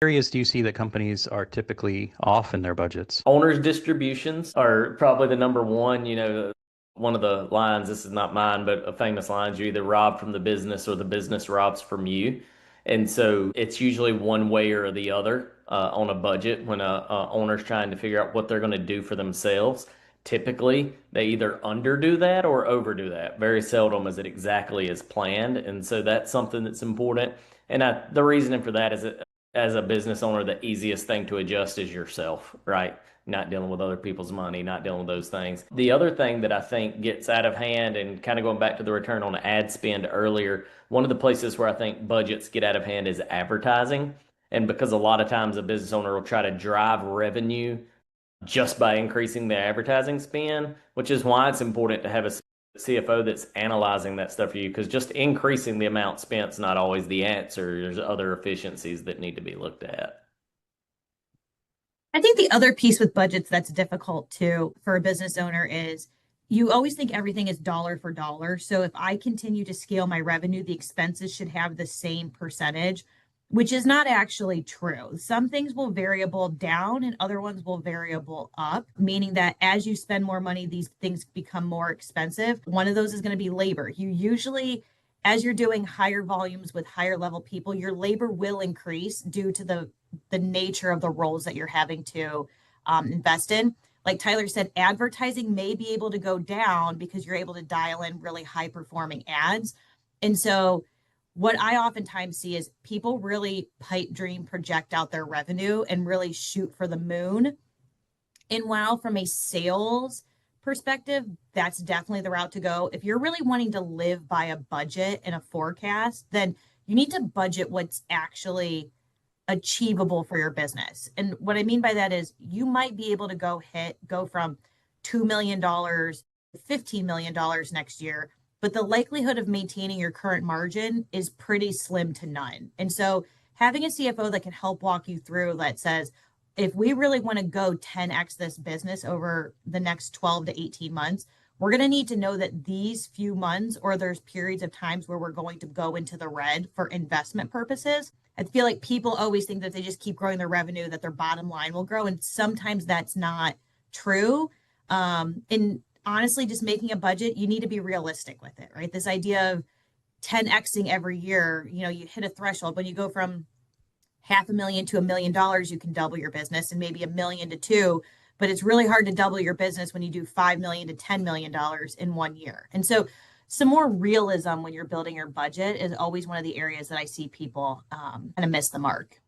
areas do you see that companies are typically off in their budgets? Owners' distributions are probably the number one. One of the lines, this is not mine, but a famous line is you either rob from the business or the business robs from you. And so it's usually one way or the other on a budget when a owner's trying to figure out what they're going to do for themselves. Typically, they either underdo that or overdo that. Very seldom is it exactly as planned. And so that's something that's important. And the reasoning for that is that as a business owner, the easiest thing to adjust is yourself, right? Not dealing with other people's money, not dealing with those things. The other thing that I think gets out of hand, and kind of going back to the return on ad spend earlier, one of the places where I think budgets get out of hand is advertising. And because a lot of times a business owner will try to drive revenue just by increasing their advertising spend, which is why it's important to have a CFO that's analyzing that stuff for you, because just increasing the amount spent is not always the answer. There's other efficiencies that need to be looked at. I think the other piece with budgets that's difficult too for a business owner is you always think everything is dollar for dollar. So if I continue to scale my revenue, the expenses should have the same percentage, which is not actually true. Some things will variable down and other ones will variable up, meaning that as you spend more money, these things become more expensive. One of those is going to be labor. You usually, as you're doing higher volumes with higher level people, your labor will increase due to the nature of the roles that you're having to invest in. Like Tyler said, advertising may be able to go down because you're able to dial in really high performing ads. And so what I oftentimes see is people really pipe dream project out their revenue and really shoot for the moon. And while from a sales perspective, that's definitely the route to go. If you're really wanting to live by a budget and a forecast, then you need to budget what's actually achievable for your business. And what I mean by that is you might be able to go from $2 million to $15 million next year, but the likelihood of maintaining your current margin is pretty slim to none. And so having a CFO that can help walk you through that says, if we really want to go 10x this business over the next 12 to 18 months, we're going to need to know that these few months or there's periods of times where we're going to go into the red for investment purposes. I feel like people always think that they just keep growing their revenue, that their bottom line will grow. And sometimes that's not true. And honestly, just making a budget, you need to be realistic with it, right? This idea of 10xing every year, you hit a threshold. When you go from $500,000 to $1 million, you can double your business, and maybe 1 million to 2. But it's really hard to double your business when you do $5 million to $10 million in 1 year. And so some more realism when you're building your budget is always one of the areas that I see people kind of miss the mark.